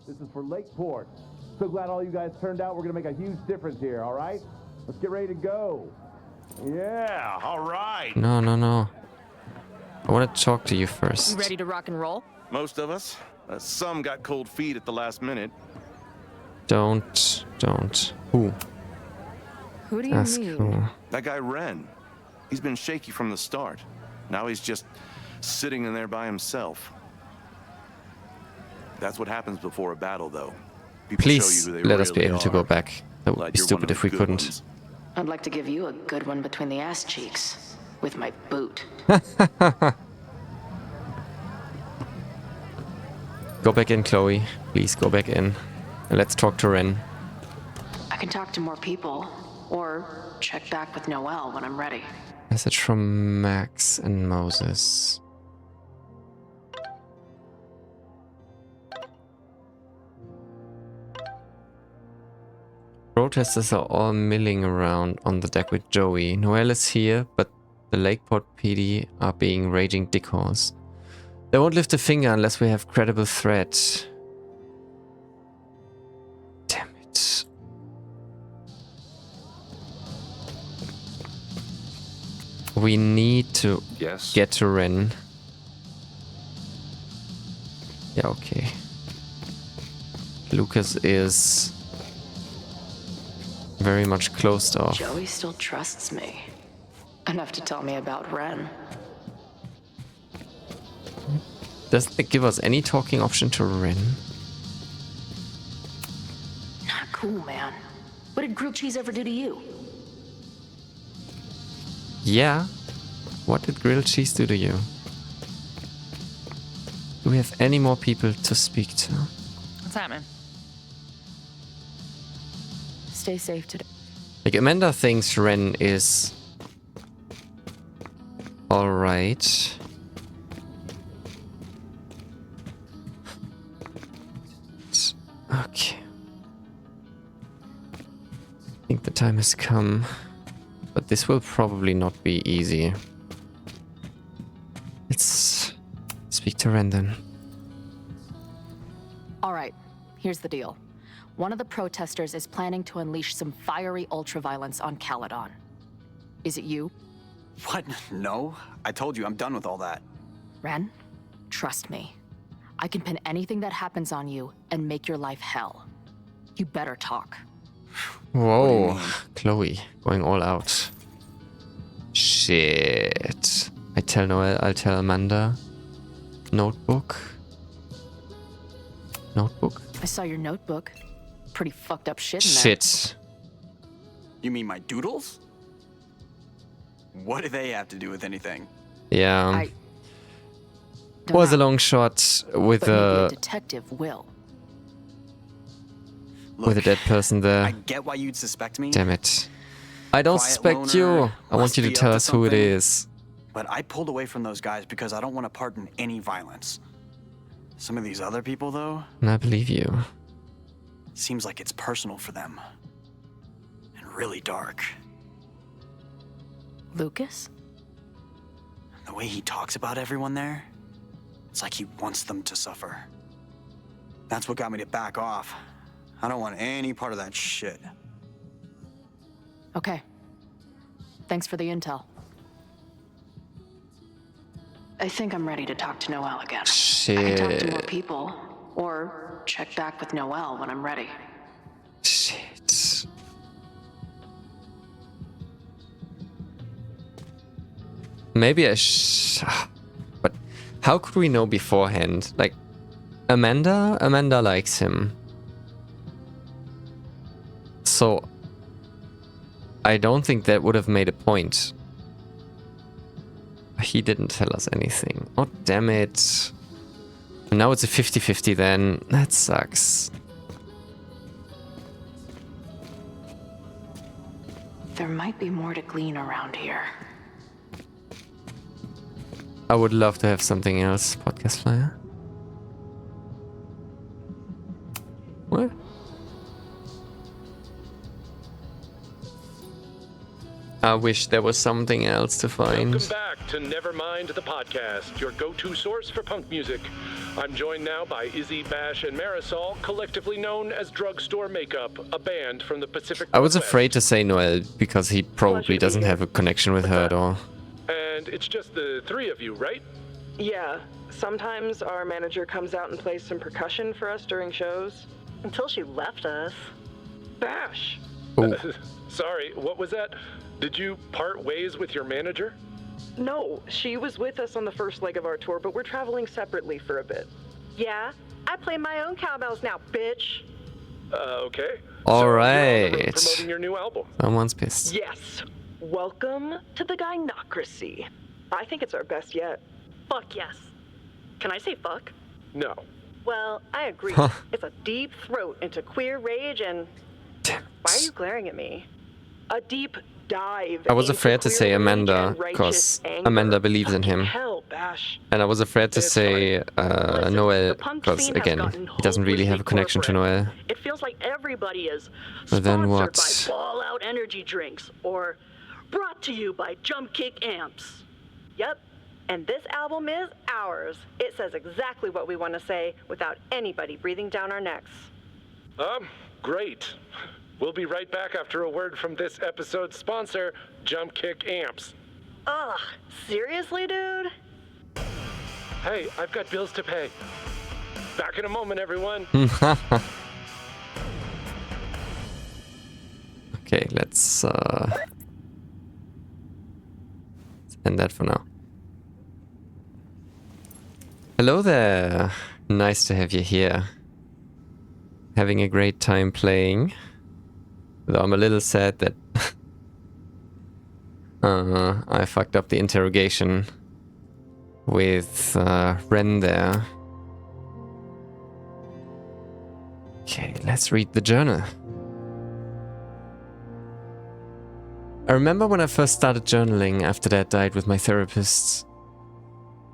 This is for Lakeport. So glad all you guys turned out. We're going to make a huge difference here, all right? Let's get ready to go. Yeah, all right. No, no, no. I want to talk to you first. You ready to rock and roll? Most of us. Some got cold feet at the last minute. Don't. Who? Who do you Ask mean? who. That guy Ren. He's been shaky from the start. Now he's just sitting in there by himself. That's what happens before a battle, though. People Please show you who they let us be really able to are. go back. That would Glad be you're one stupid of if the we good couldn't. ones. I'd like to give you a good one between the ass cheeks with my boot. Go back in, Chloe. Please go back in. And let's talk to Ren. I can talk to more people, or check back with Noelle when I'm ready. Message from Max and Moses. Protesters are all milling around on the deck with Joey. Noelle is here, but the Lakeport PD are being raging dickhorse. They won't lift a finger unless we have credible threat. Damn it. We need to Yes. get to Ren. Yeah, okay. Lucas is very much closed off. Joey still trusts me. Enough to tell me about Ren. Doesn't it give us any talking option to Ren? Not cool, man. What did grilled cheese ever do to you? Yeah. What did grilled cheese do to you? Do we have any more people to speak to? What's happening? Stay safe today. Like, Amanda thinks Ren is alright. Okay. I think the time has come. But this will probably not be easy. Let's speak to Ren then. All right, here's the deal. One of the protesters is planning to unleash some fiery ultraviolence on Caledon. Is it you? What? No. I told you, I'm done with all that. Ren, trust me. I can pin anything that happens on you and make your life hell. You better talk. Whoa, Chloe, going all out. Shit. I tell Noelle, I'll tell Amanda. Notebook. Notebook? I saw your notebook. Pretty fucked up shit in there. Shit. You mean my doodles? What do they have to do with anything? Yeah. I don't Was a know, long shot with but maybe a a detective will. Look, with a dead person there. I get why you'd suspect me, Damn it. I don't Quiet suspect you. loner, I want must you to be tell up to us who it something. is. but I pulled away from those guys because I don't want to part in any violence. Some of these other people, though, And I believe you. seems like it's personal for them. And really dark. Lucas? The way he talks about everyone there, it's like he wants them to suffer. That's what got me to back off. I don't want any part of that shit. Okay. Thanks for the intel. I think I'm ready to talk to Noelle again. I can talk to more Shit. people, or check back with Noelle when I'm ready. Shit. Maybe but how could we know beforehand? Like, Amanda likes him. So, I don't think that would have made a point. He didn't tell us anything. Oh, damn it. Now it's a 50-50 then. That sucks. There might be more to glean around here. I would love to have something else, podcast flyer. What? I wish there was something else to find. Welcome back to Nevermind the Podcast, your go-to source for punk music. I'm joined now by Izzy, Bash, and Marisol, collectively known as Drugstore Makeup, a band from the Pacific I was Northwest. afraid to say Noel because he probably doesn't have a connection with her at all. And it's just the three of you, right? Yeah, sometimes our manager comes out and plays some percussion for us during shows. Until she left us. Bash! Oh, Sorry, what was that? Did you part ways with your manager? No, she was with us on the first leg of our tour, but we're traveling separately for a bit. Yeah, I play my own cowbells now, bitch! Okay. All So you're on the road right. promoting your new album. someone's pissed. Yes, welcome to the Gynocracy. I think it's our best yet. Fuck yes. Can I say fuck? No. Well, I agree. Huh. It's a deep throat into queer rage and... Why are you glaring at me? A deep dive. I was into afraid to queer say rage Amanda, and righteous 'cause anger. Amanda believes in him. Hell, Bash. And I was afraid to It's say Listen, Noel the punk because, scene has again, gotten he doesn't really have a hopelessly connection to corporate. Noel. It feels like everybody is But then sponsored what? by Fallout Energy Drinks or brought to you by Jump Kick Amps. Yep. And this album is ours. It says exactly what we want to say without anybody breathing down our necks. Great. We'll be right back after a word from this episode's sponsor, Jump Kick Amps. Ugh, seriously, dude? Hey, I've got bills to pay. Back in a moment, everyone. Okay, let's end that for now. Hello there. Nice to have you here. Having a great time playing. Though I'm a little sad that I fucked up the interrogation with Ren there. Okay, let's read the journal. I remember when I first started journaling after Dad died with my therapist.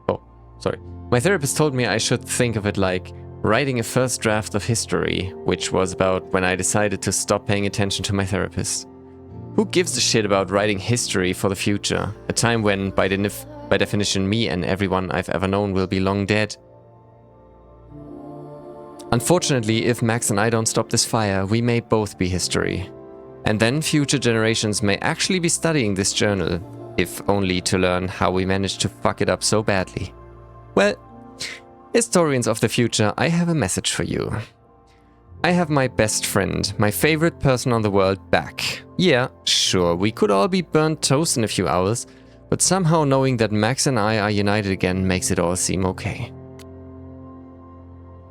Oh, sorry. My therapist told me I should think of it like writing a first draft of history, which was about when I decided to stop paying attention to my therapist. Who gives a shit about writing history for the future? A time when, by definition, me and everyone I've ever known will be long dead. Unfortunately, if Max and I don't stop this fire, we may both be history. And then future generations may actually be studying this journal, if only to learn how we managed to fuck it up so badly. Well, historians of the future, I have a message for you. I have my best friend, my favorite person on the world, back. Yeah, sure, we could all be burnt toast in a few hours, but somehow knowing that Max and I are united again makes it all seem okay.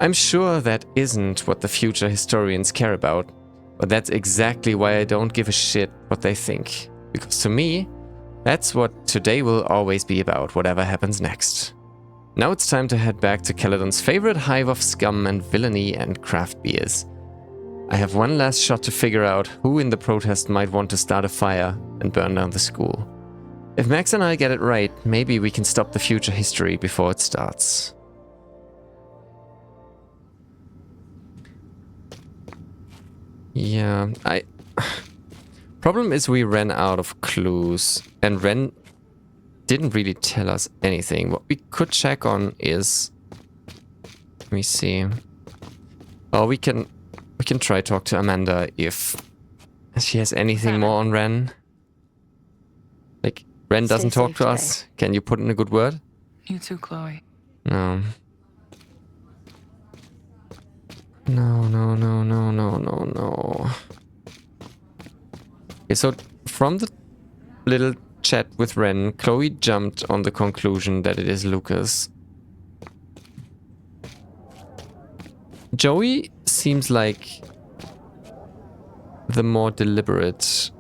I'm sure that isn't what the future historians care about, but that's exactly why I don't give a shit what they think. Because to me, that's what today will always be about, whatever happens next. Now it's time to head back to Caledon's favorite hive of scum and villainy and craft beers. I have one last shot to figure out who in the protest might want to start a fire and burn down the school. If Max and I get it right, maybe we can stop the future history before it starts. Yeah, Problem is we ran out of clues, and Ren didn't really tell us anything. What we could check on is... Let me see. Oh, we can try talk to Amanda if she has anything more on Ren. Like, Ren Stay doesn't talk safe to today. us. Can you put in a good word? You too, Chloe. No. No. Okay, so from the little chat with Ren, Chloe jumped on the conclusion that it is Lucas. Joey seems like the more deliberate.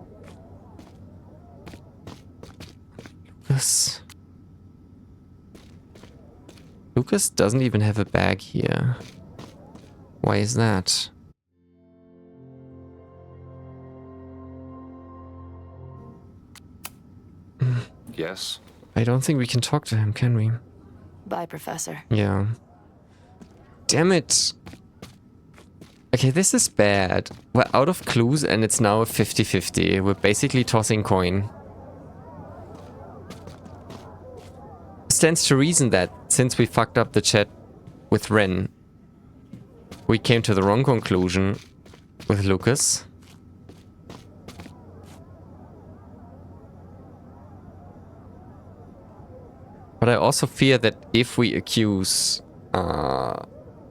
Lucas doesn't even have a bag here. Why is that? Yes? I don't think we can talk to him, can we? Bye, Professor. Yeah. Damn it. Okay, this is bad. We're out of clues and it's now a 50-50. We're basically tossing coin. stands to reason that since we fucked up the chat with Ren, we came to the wrong conclusion with Lucas. But I also fear that if we accuse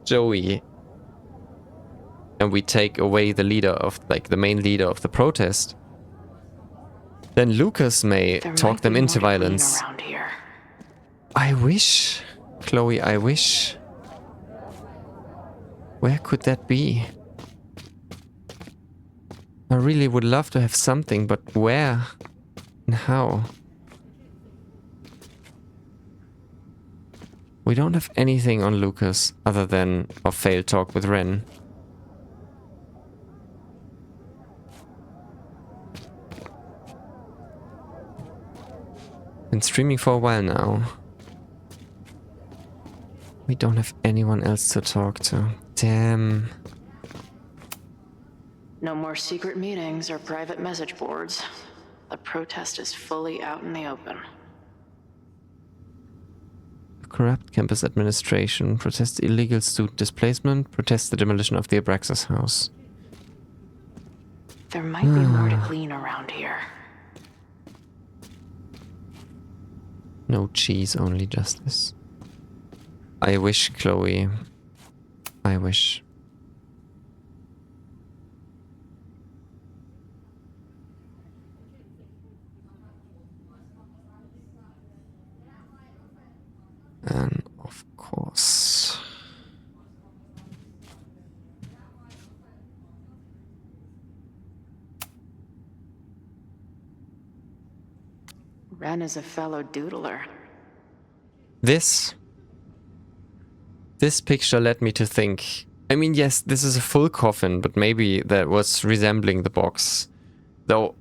Joey and we take away the leader of, like, the main leader of the protest, then Lucas may talk them into violence. I wish, Chloe, I wish. Where could that be? I really would love to have something, but where and how? We don't have anything on Lucas other than our failed talk with Ren. Been streaming for a while now. We don't have anyone else to talk to. Damn. No more secret meetings or private message boards. The protest is fully out in the open. Corrupt campus administration, protest illegal student displacement, protest the demolition of the Abraxas house. There might be more to glean around here. No cheese, only justice. I wish, Chloe. I wish. And of course... Ren is a fellow doodler. This picture led me to think... I mean, yes, this is a full coffin, but maybe that was resembling the box. Though,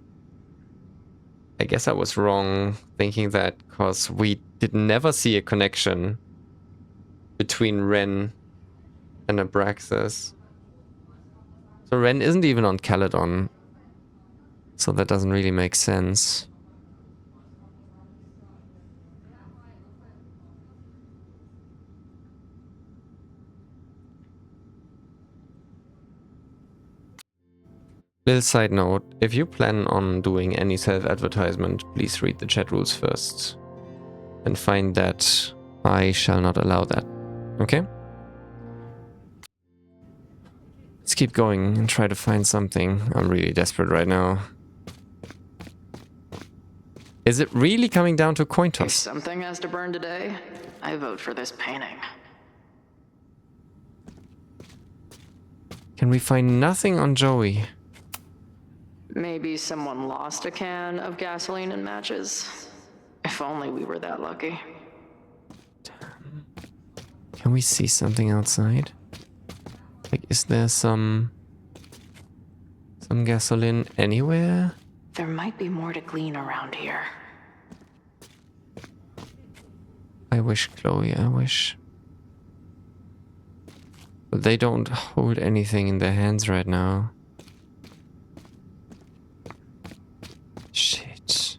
I guess I was wrong thinking that, because we did never see a connection between Ren and Abraxas. So Ren isn't even on Caledon. So that doesn't really make sense. Little side note, if you plan on doing any self-advertisement, please read the chat rules first. And find that I shall not allow that. Okay? Let's keep going and try to find something. I'm really desperate right now. Is it really coming down to coin If toss? something has to burn today, I vote for this painting. Can we find nothing on Joey? Maybe someone lost a can of gasoline and matches. If only we were that lucky. Can we see something outside? Like, is there some gasoline anywhere? There might be more to glean around here. I wish, Chloe, I wish. But they don't hold anything in their hands right now. Shit.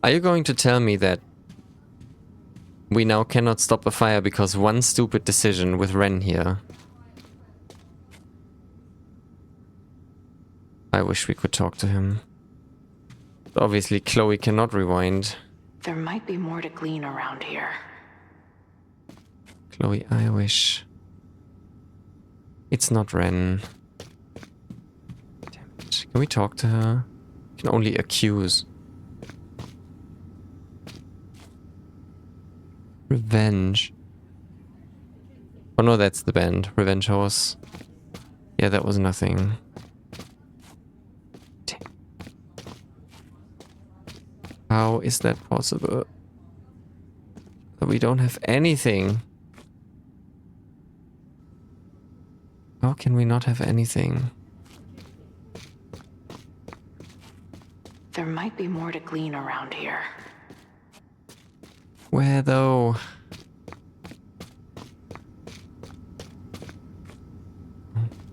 Are you going to tell me that we now cannot stop a fire because one stupid decision with Ren here? I wish we could talk to him. But obviously, Chloe cannot rewind. There might be more to glean around here. Chloe, I wish. It's not Ren. Damn it. Can we talk to her? We can only accuse. Revenge. Oh no, that's the band. Revenge Horse. Yeah, that was nothing. Damn. How is that possible? That we don't have anything. How can we not have anything? There might be more to glean around here. Where though?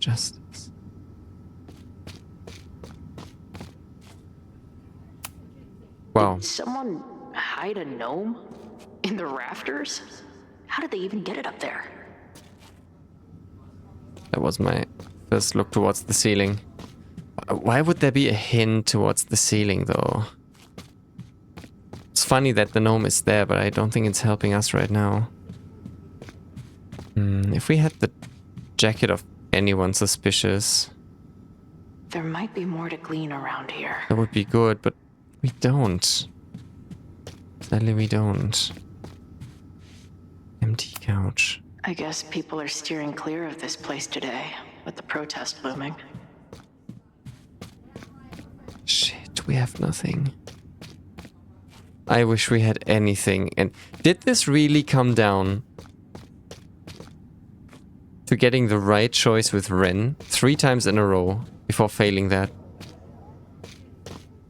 Justice. Wow. Did someone hide a gnome in the rafters? How did they even get it up there? That was my first look towards the ceiling. Why would there be a hint towards the ceiling, though? It's funny that the gnome is there, but I don't think it's helping us right now. If we had the jacket of anyone suspicious, There might be more to glean around here. that would be good, but we don't. Sadly, we don't. Empty couch. I guess people are steering clear of this place today, with the protest looming. Shit, we have nothing. I wish we had anything. And did this really come down to getting the right choice with Ren 3 times in a row before failing that?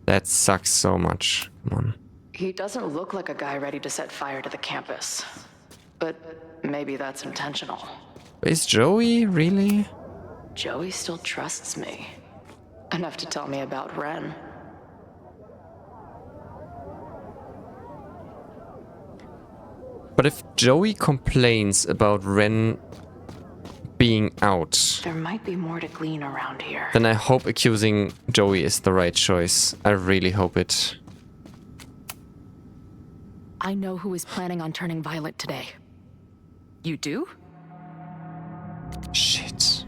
That sucks so much. Come on. He doesn't look like a guy ready to set fire to the campus. But maybe that's intentional. Is Joey really? Joey still trusts me. Enough to tell me about Ren. But if Joey complains about Ren being out, There might be more to glean around here. then I hope accusing Joey is the right choice. I really hope it. I know who is planning on turning violent today. You do? Shit.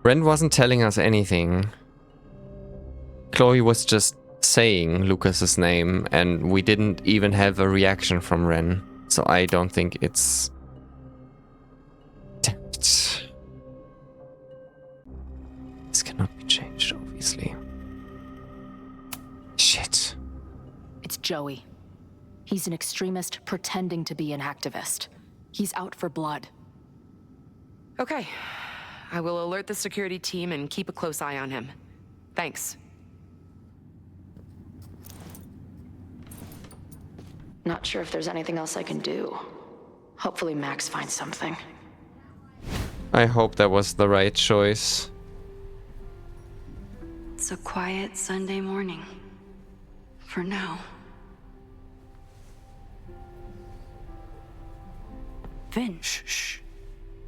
Ren wasn't telling us anything. Chloe was just saying Lucas's name, and we didn't even have a reaction from Ren. So I don't think it's... Damn it. This cannot be changed, obviously. Shit. It's Joey. He's an extremist pretending to be an activist. He's out for blood. Okay. I will alert the security team and keep a close eye on him. Thanks. Not sure if there's anything else I can do. Hopefully Max finds something. I hope that was the right choice. It's a quiet Sunday morning. For now. Vin. Shh.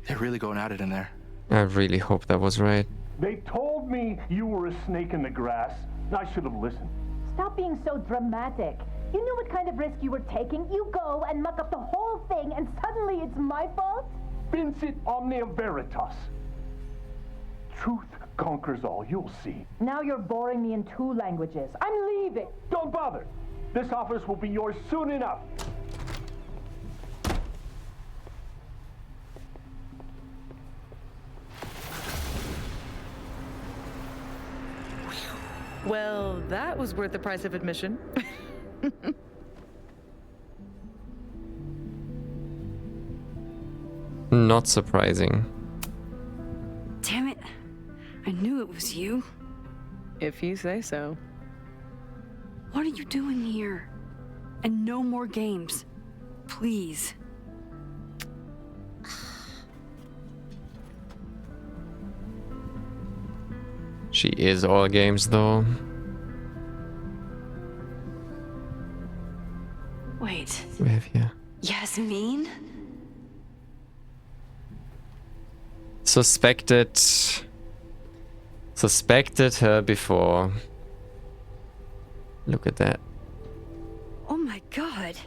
They're really going at it in there. I really hope that was right. They told me you were a snake in the grass. I should have listened. Stop being so dramatic. You knew what kind of risk you were taking. You go and muck up the whole thing, and suddenly it's my fault? Vincit omnia veritas. Truth conquers all, you'll see. Now you're boring me in 2 languages. I'm leaving. Don't bother. This office will be yours soon enough. Well, that was worth the price of admission. Not surprising. Damn it. I knew it was you. If you say so. What are you doing here? And no more games. Please. She is all games, though. Wait. We have here. Yasmin? Suspected her before. Look at that. Oh my god.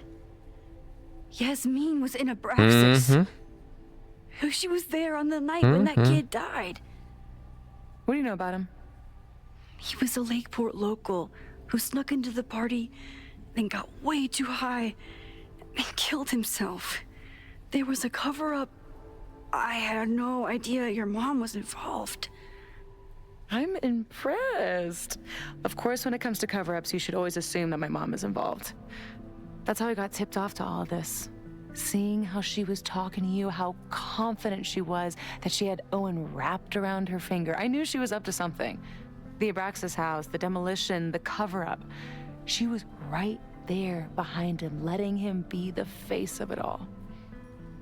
Yasmin was in Abraxas. She was there on the night when that kid died. What do you know about him? He was a Lakeport local who snuck into the party, then got way too high and killed himself. There was a cover-up. I had no idea your mom was involved. I'm impressed. Of course, when it comes to cover-ups, you should always assume that my mom is involved. That's how I got tipped off to all of this. Seeing how she was talking to you, how confident she was that she had Owen wrapped around her finger. I knew she was up to something. The Abraxas house, the demolition, the cover-up. She was right there behind him, letting him be the face of it all.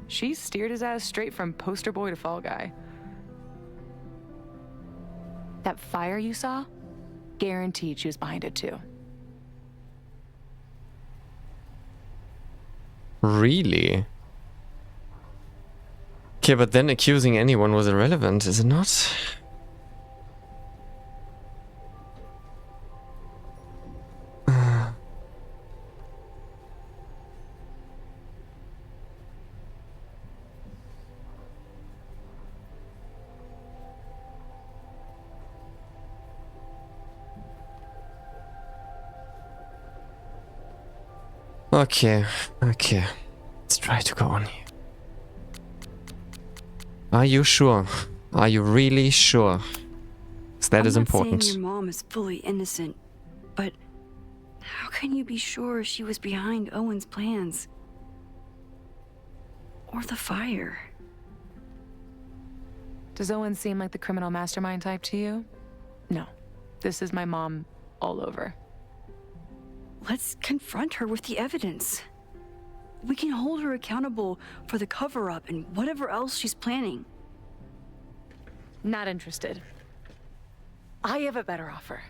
She steered his ass straight from poster boy to fall guy. That fire you saw? Guaranteed she was behind it too. Really? Okay, but then accusing anyone was irrelevant, is it not? Okay. Let's try to go on here. Are you sure? Are you really sure? 'Cause that is important. I'm not saying your mom is fully innocent, but how can you be sure she was behind Owen's plans? Or the fire? Does Owen seem like the criminal mastermind type to you? No. This is my mom all over. Let's confront her with the evidence. We can hold her accountable for the cover-up and whatever else she's planning. Not interested. I have a better offer.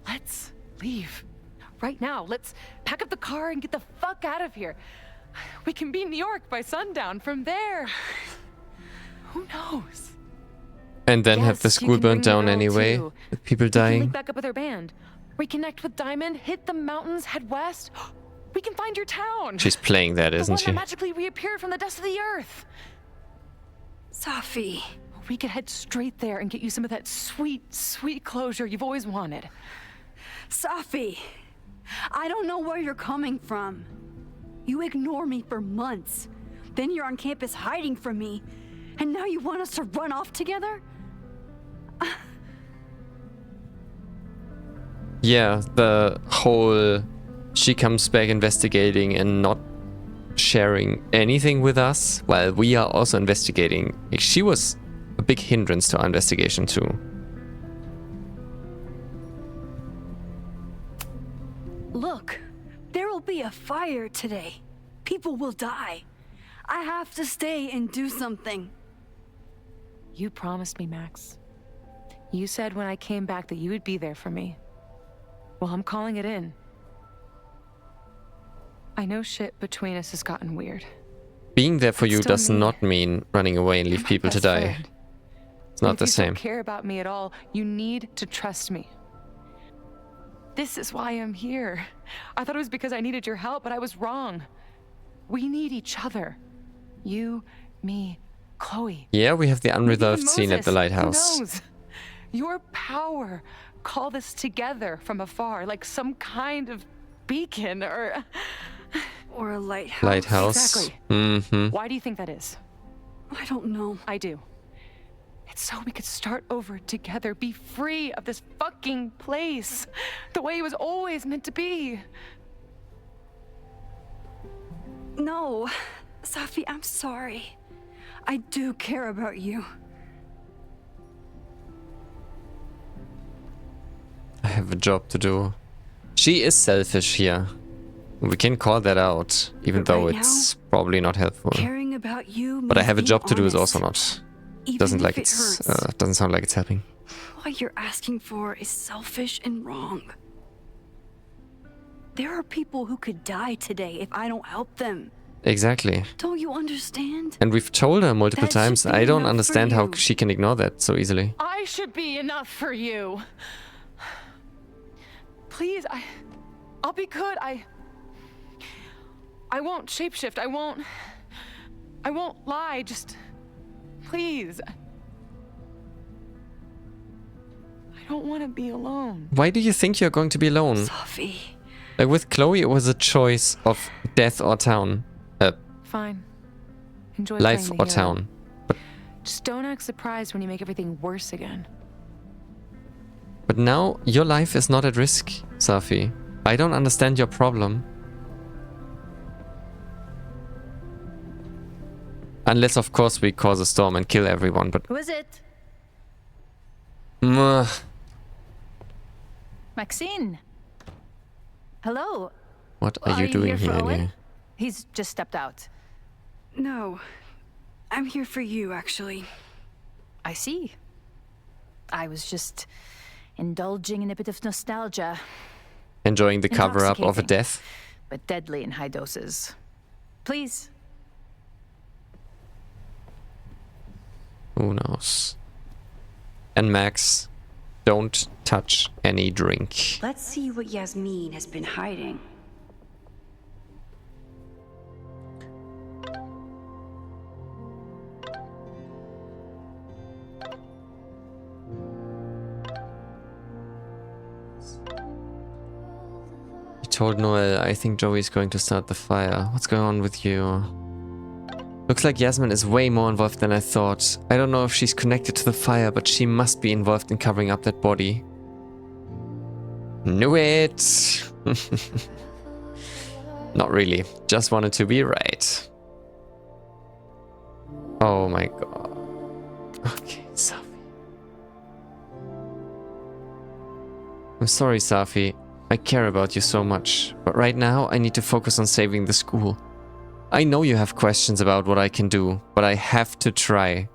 Let's leave. Right now. Let's pack up the car and get the fuck out of here. We can be in New York by sundown. From there, who knows? And then have the Yes, you school can bring burnt the down girl, anyway, too. with people We can dying. link back up with her band. Reconnect with Diamond, hit the mountains, head west. We can find your town. She's playing that, The isn't one she? that magically reappeared from the dust of the earth. Safi. We could head straight there and get you some of that sweet, sweet closure you've always wanted. Safi. I don't know where you're coming from. You ignore me for months. Then you're on campus hiding from me. And now you want us to run off together? Yeah, the whole she comes back investigating and not sharing anything with us while we are also investigating. Like, she was a big hindrance to our investigation too. Look, there will be a fire today. People will die. I have to stay and do something. You promised me, Max. You said when I came back that you would be there for me. Well, I'm calling it in. I know shit between us has gotten weird. Being there for you Still does me. not mean running away and leave You're my people to best die. friend. It's not If the you still same. care about me at all, you need to trust me. This is why I'm here. I thought it was because I needed your help, but I was wrong. We need each other. You, me, Chloe. Yeah, we have the Maybe unresolved even scene at the Moses. lighthouse. Who knows? Your power called us together from afar, like some kind of beacon or a lighthouse. Lighthouse. Exactly. Mm-hmm. Why do you think that is? I don't know. I do. It's so we could start over together, be free of this fucking place, the way it was always meant to be. No, Safi, I'm sorry. I do care about you. I have a job to do. She is selfish here. We can call that out, even But though right it's probably not helpful. Caring about you But I means have a being job to do is honest, also not. even Doesn't if like it it's hurts. doesn't sound like it's helping. What you're asking for is selfish and wrong. There are people who could die today if I don't help them. Exactly. Don't you understand? And we've told her multiple That should times. be I don't enough for understand how you. she can ignore that so easily. I should be enough for you. Please, I'll be good. I won't shapeshift. I won't lie. Just please. I don't want to be alone. Why do you think you're going to be alone? Safi. Like with Chloe, it was a choice of death or town. Fine. Enjoy Life playing the or hero. town. Just don't act surprised when you make everything worse again. But now your life is not at risk, Safi. I don't understand your problem. Unless, of course, we cause a storm and kill everyone, but Who is it? Maxine. Hello. What are you doing here, Ellie? He's just stepped out. No. I'm here for you, actually. I see. I was just indulging in a bit of nostalgia. Enjoying the cover-up of a Intoxicating, death? but deadly in high doses. Please. Who knows? And Max, don't touch any drink. Let's see what Yasmin has been hiding. He told Noel, I think Joey's going to start the fire. What's going on with you? Looks like Yasmin is way more involved than I thought. I don't know if she's connected to the fire, but she must be involved in covering up that body. Knew it! Not really. Just wanted to be right. Oh my god. Okay, Safi. I'm sorry, Safi. I care about you so much, but right now I need to focus on saving the school. I know you have questions about what I can do, but I have to try.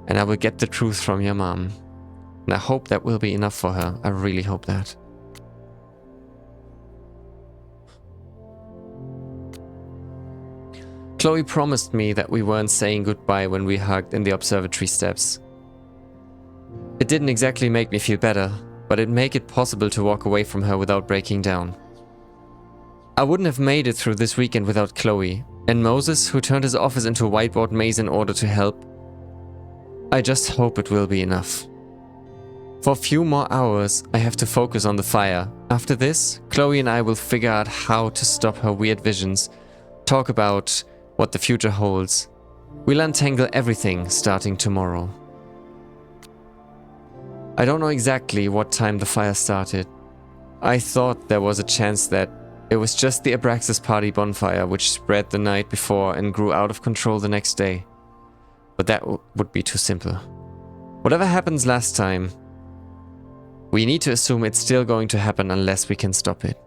And I will get the truth from your mom. And I hope that will be enough for her. I really hope that. Chloe promised me that we weren't saying goodbye when we hugged in the observatory steps. It didn't exactly make me feel better, but it made it possible to walk away from her without breaking down. I wouldn't have made it through this weekend without Chloe, and Moses, who turned his office into a whiteboard maze in order to help. I just hope it will be enough. For a few more hours, I have to focus on the fire. After this, Chloe and I will figure out how to stop her weird visions, talk about what the future holds. We'll untangle everything starting tomorrow. I don't know exactly what time the fire started. I thought there was a chance that it was just the Abraxas party bonfire which spread the night before and grew out of control the next day. But that would be too simple. Whatever happens last time, we need to assume it's still going to happen unless we can stop it.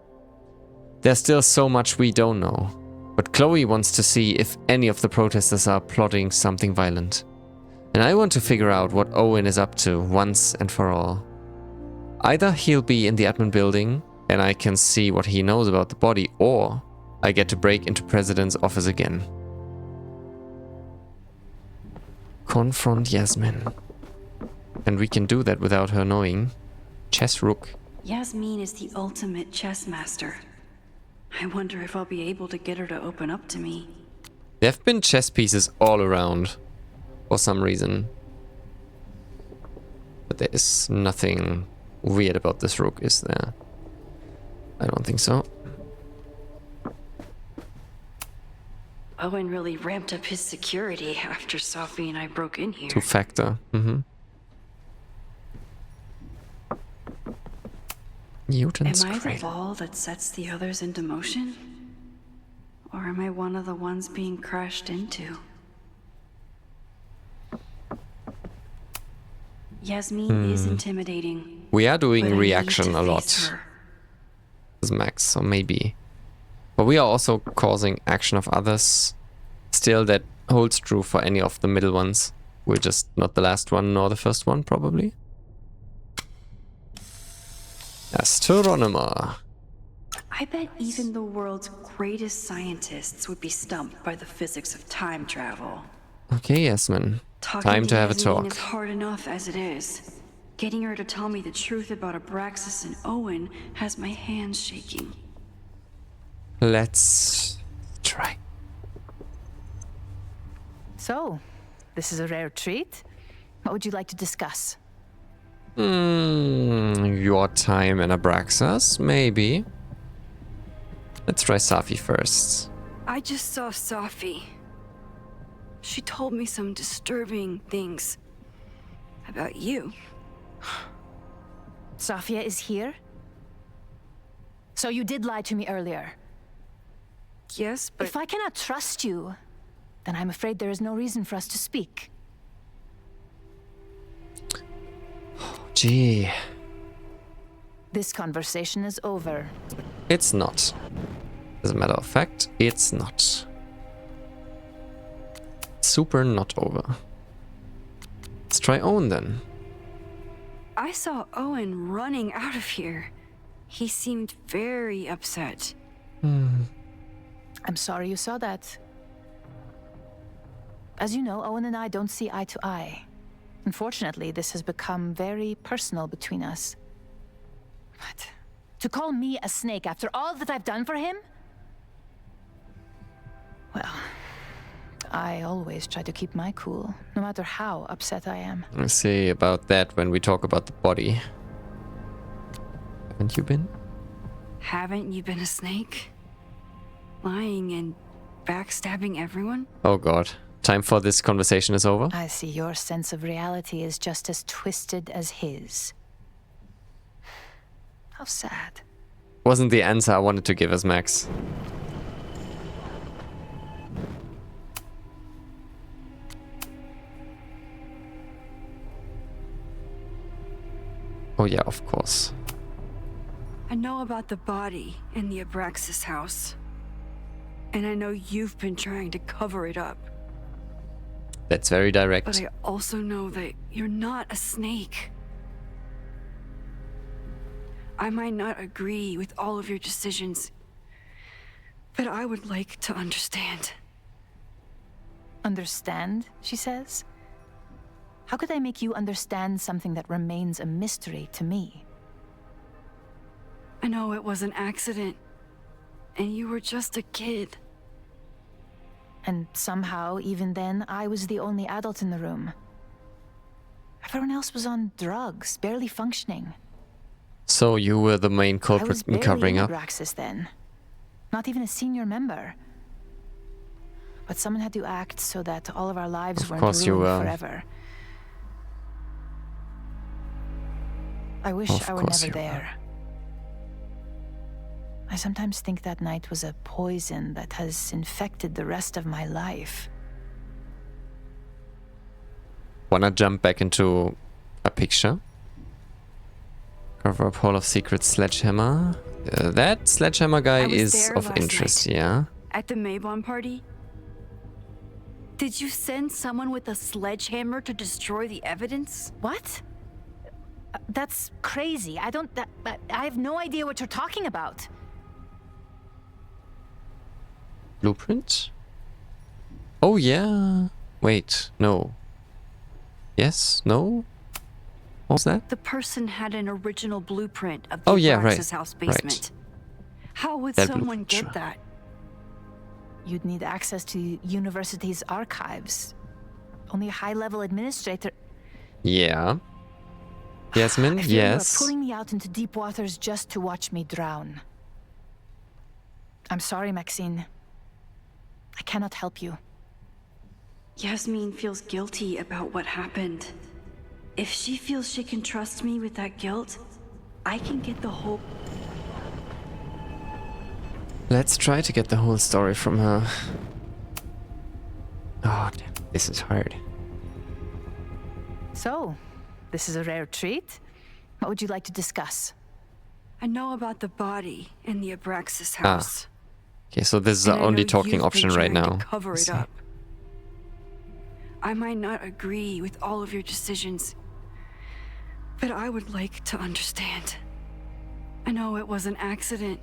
There's still so much we don't know, but Chloe wants to see if any of the protesters are plotting something violent. And I want to figure out what Owen is up to once and for all. Either he'll be in the admin building and I can see what he knows about the body, or I get to break into President's office again. Confront Yasmin. And we can do that without her knowing. Chess Rook. Yasmin is the ultimate chess master. I wonder if I'll be able to get her to open up to me. There have been chess pieces all around. For some reason. But there is nothing weird about this rook, is there? I don't think so. Owen really ramped up his security after Safi and I broke in here. Two-factor. Mutants Am I the cradle. ball that sets the others into motion? Or am I one of the ones being crashed into? Yasmin is intimidating. We are doing but I need reaction to a face lot. her. As Max, so maybe. But we are also causing action of others. Still, that holds true for any of the middle ones. We're just not the last one nor the first one, probably. Astronomer. I bet even the world's greatest scientists would be stumped by the physics of time travel. Okay, Yasmin. Talking Time to have a Yasmin talk. is hard enough as it is. Getting her to tell me the truth about Abraxas and Owen has my hands shaking. Let's try. So, this is a rare treat. What would you like to discuss? Your time in Abraxas, maybe. Let's try Safi first. I just saw Safi. She told me some disturbing things about you. Safia is here? So you did lie to me earlier. Yes, but If I cannot trust you, then I'm afraid there is no reason for us to speak. Gee. This conversation is over. It's not. As a matter of fact, it's not. Super not over. Let's try Owen then. I saw Owen running out of here. He seemed very upset. I'm sorry you saw that. As you know, Owen and I don't see eye to eye. Unfortunately, this has become very personal between us. But to call me a snake after all that I've done for him? Well, I always try to keep my cool, no matter how upset I am. I'll say about that when we talk about the body. Haven't you been? Haven't you been a snake? Lying and backstabbing everyone? Oh god. Time for this conversation is over? I see your sense of reality is just as twisted as his. How sad. Wasn't the answer I wanted to give us, Max. Oh yeah, of course. I know about the body in the Abraxas house. And I know you've been trying to cover it up. That's very direct. But I also know that you're not a snake. I might not agree with all of your decisions, but I would like to understand. Understand, she says? How could I make you understand something that remains a mystery to me? I know it was an accident, and you were just a kid. And somehow, even then, I was the only adult in the room. Everyone else was on drugs, barely functioning. So you were the main I culprit was in barely covering in up? Abraxas then. Not even a senior member. But someone had to act so that all of our lives weren't course you ruined were. forever. I wish Of I were course never you were. there. I sometimes think that night was a poison that has infected the rest of my life. Wanna jump back into a picture? Cover up Hall of Secrets Sledgehammer. That Sledgehammer guy I was is there of last interest, night. yeah? At the Maybon party? Did you send someone with a sledgehammer to destroy the evidence? What? That's crazy. I have no idea what you're talking about. Blueprint? Oh yeah. Wait, no. Yes? No? What was that? The person had an original blueprint of the Oh, yeah, right, Abraxas house right. basement. How would That someone blueprint, get sure. that? You'd need access to university's archives. Only a high-level administrator. Yeah. Yasmin, I feel yes. you're pulling me out into deep waters just to watch me drown. I'm sorry, Maxine. I cannot help you. Yasmin feels guilty about what happened. If she feels she can trust me with that guilt, I can get the whole... Let's try to get the whole story from her. Oh, damn. This is hard. So, this is a rare treat. What would you like to discuss? I know about the body in the Abraxas house. Okay, so this is And the I only know talking you've been option right trying to now. cover Let's it see. up. I might not agree with all of your decisions, but I would like to understand. I know it was an accident,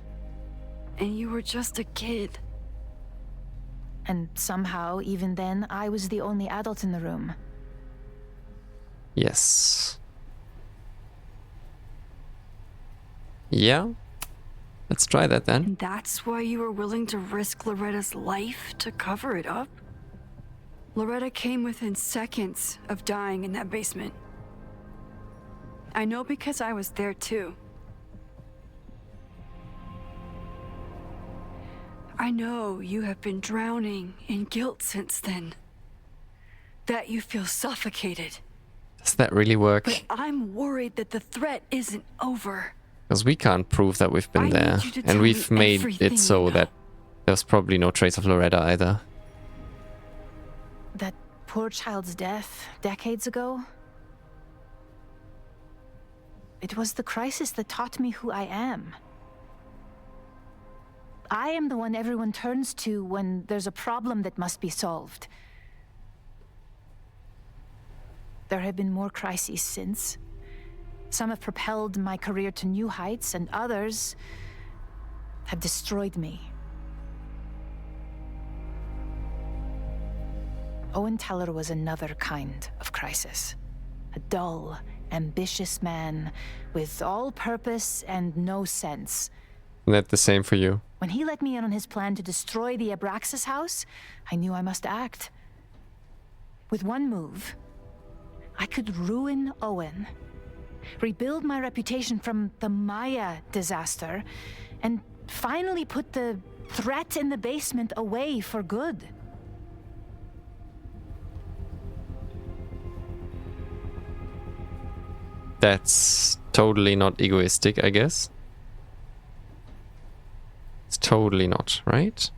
and you were just a kid. And somehow, even then, I was the only adult in the room. Yes. Yeah. Let's try that then. And that's why you were willing to risk Loretta's life to cover it up? Loretta came within seconds of dying in that basement. I know because I was there too. I know you have been drowning in guilt since then. That you feel suffocated. Does that really work? But I'm worried that the threat isn't over. Because we can't prove that we've been I there. need you to And tell we've me made everything it so you know. that there's probably no trace of Loretta either. That poor child's death decades ago? It was the crisis that taught me who I am. I am the one everyone turns to when there's a problem that must be solved. There have been more crises since. Some have propelled my career to new heights, and others have destroyed me. Owen Teller was another kind of crisis. A dull, ambitious man with all purpose and no sense. Isn't that the same for you? When he let me in on his plan to destroy the Abraxas house, I knew I must act. With one move, I could ruin Owen, rebuild my reputation from the Maya disaster, and finally put the threat in the basement away for good. That's totally not egoistic, I guess. It's totally not, right?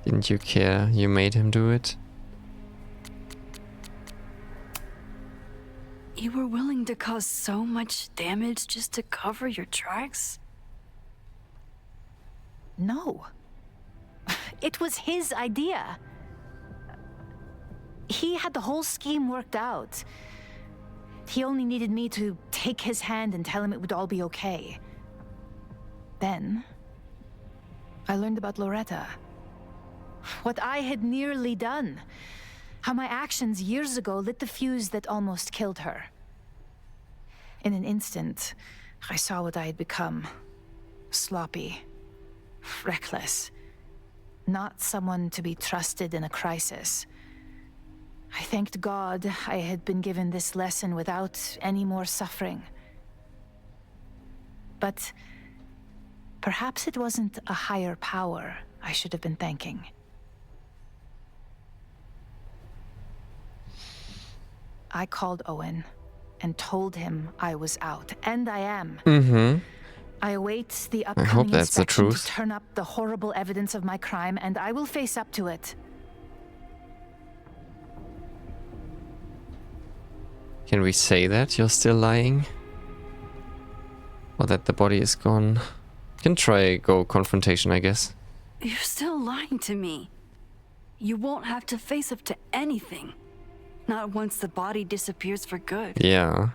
Didn't you care? You made him do it? You were willing to cause so much damage just to cover your tracks? No. It was his idea. He had the whole scheme worked out. He only needed me to take his hand and tell him it would all be okay. Then, I learned about Loretta. What I had nearly done. How my actions years ago lit the fuse that almost killed her. In an instant, I saw what I had become. Sloppy. Reckless. Not someone to be trusted in a crisis. I thanked God I had been given this lesson without any more suffering. But perhaps it wasn't a higher power I should have been thanking. I called Owen and told him I was out, and I am. Mm-hmm. I await the I upcoming hope that's the inspection truth. to turn up the horrible evidence of my crime, and I will face up to it. Can we say that you're still lying? Or that the body is gone? Can try go confrontation, I guess. You're still lying to me. You won't have to face up to anything. Not once the body disappears for good. Yeah.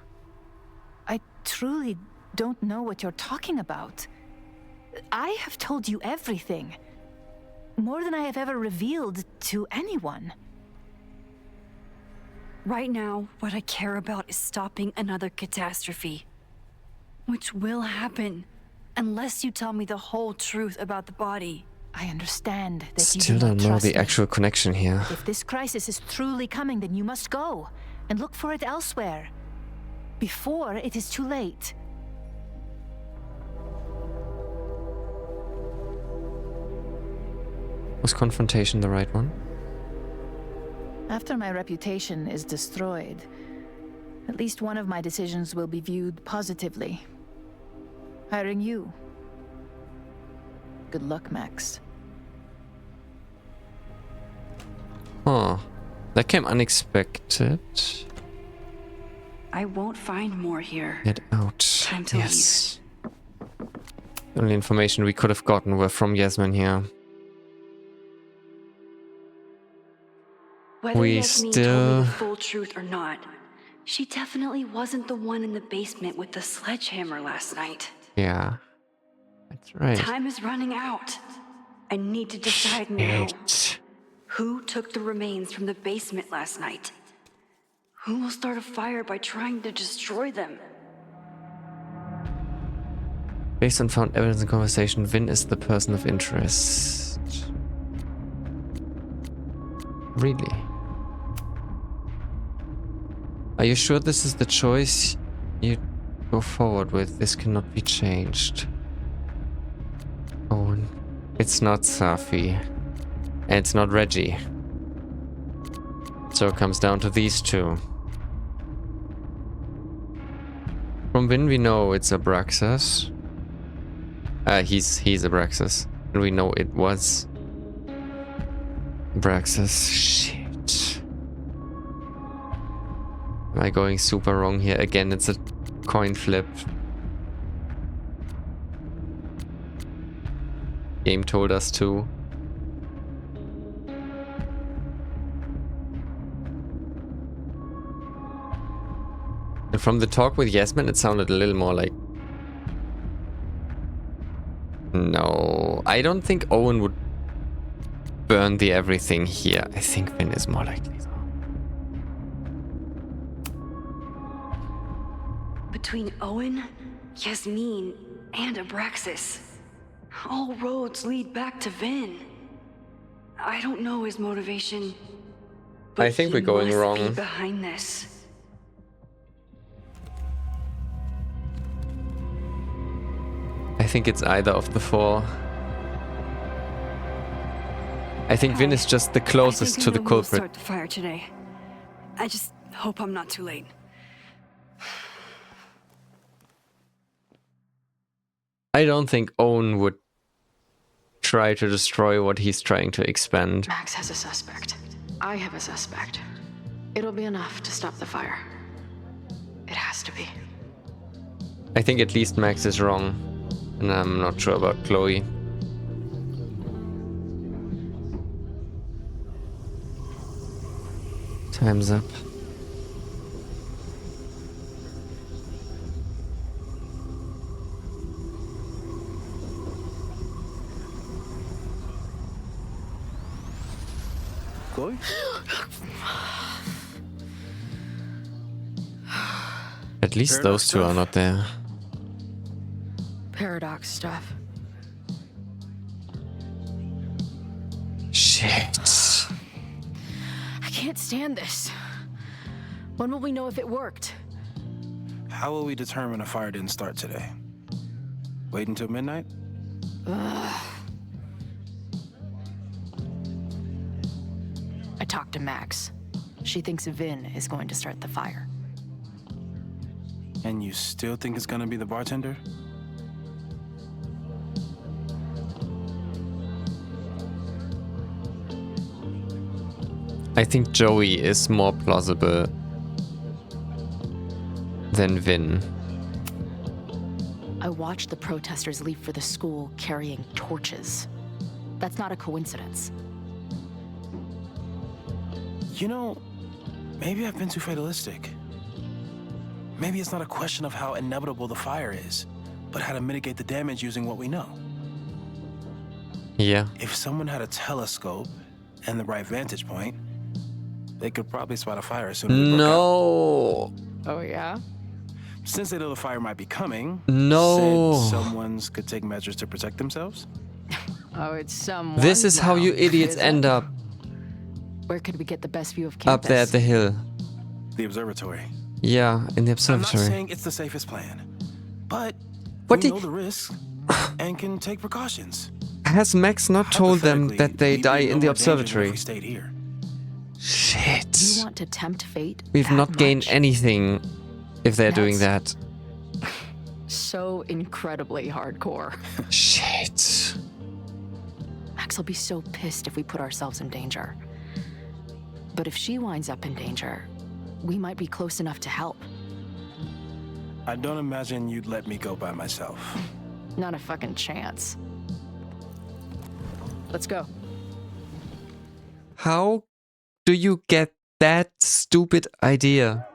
I truly don't know what you're talking about. I have told you everything. More than I have ever revealed to anyone. Right now, what I care about is stopping another catastrophe. Which will happen, unless you tell me the whole truth about the body. I understand that Still you do not don't know trust the me. actual connection here. If this crisis is truly coming, then you must go and look for it elsewhere. Before it is too late. Was confrontation the right one? After my reputation is destroyed, at least one of my decisions will be viewed positively. Hiring you. Good luck, Max. Huh. That came unexpected. I won't find more here. Get out. Time to yes. The only information we could have gotten were from Yasmin here. Whether We Yasmin still- told me the full truth or not, she definitely wasn't the one in the basement with the sledgehammer last night. Yeah. That's right. Time is running out. I need to decide now. Shit. Who took the remains from the basement last night? Who will start a fire by trying to destroy them? Based on found evidence and conversation, Vin is the person of interest. Really? Are you sure this is the choice you go forward with? This cannot be changed. Oh, it's not Safi. And it's not Reggie. So it comes down to these two. From Vin we know it's Abraxas. He's Abraxas. And we know it was Abraxas. Shit. Am I going super wrong here? Again, it's a coin flip. Game told us to. And from the talk with Yasmin, it sounded a little more like... No, I don't think Owen would burn the everything here. I think Vin is more likely. Between Owen, Yasmin, and Abraxas, all roads lead back to Vin. I don't know his motivation, but I think he we're going must wrong. be behind this. I think it's either of the four. I think Vin is just the closest to the We'll culprit. start the fire today. I just hope I'm not too late. I don't think Owen would try to destroy what he's trying to expand. Max has a suspect. I have a suspect. It'll be enough to stop the fire. It has to be. I think at least Max is wrong. And I'm not sure about Chloe. Time's up. Chloe? At least those two are not there. Paradox stuff. Shit. I can't stand this. When will we know if it worked? How will we determine a fire didn't start today? Wait until midnight? Ugh. I talked to Max. She thinks Vin is going to start the fire. And you still think it's gonna be the bartender? I think Joey is more plausible than Vin. I watched the protesters leave for the school carrying torches. That's not a coincidence. You know, maybe I've been too fatalistic. Maybe it's not a question of how inevitable the fire is, but how to mitigate the damage using what we know. Yeah. If someone had a telescope and the right vantage point, they could probably spot a fire as soon as it broke No. Oh, yeah? out. Since they know the fire might be coming, No. said someone's could take measures to protect themselves. Oh, it's someone. This is how now, you idiots is it? end up Where could we get the best view of campus? up there at the hill. The observatory. Yeah, in the I'm not observatory. saying it's the safest plan, but What we did- know the risks and can take precautions. Has Max not told them that they Hypothetically, die we'd be in the no more danger than observatory? if we stayed here. Shit. You want to tempt fate? We've that not gained much? anything if they're doing that. So incredibly hardcore. Shit. Max will be so pissed if we put ourselves in danger. But if she winds up in danger, we might be close enough to help. I don't imagine you'd let me go by myself. Not a fucking chance. Let's go. How do you get that stupid idea?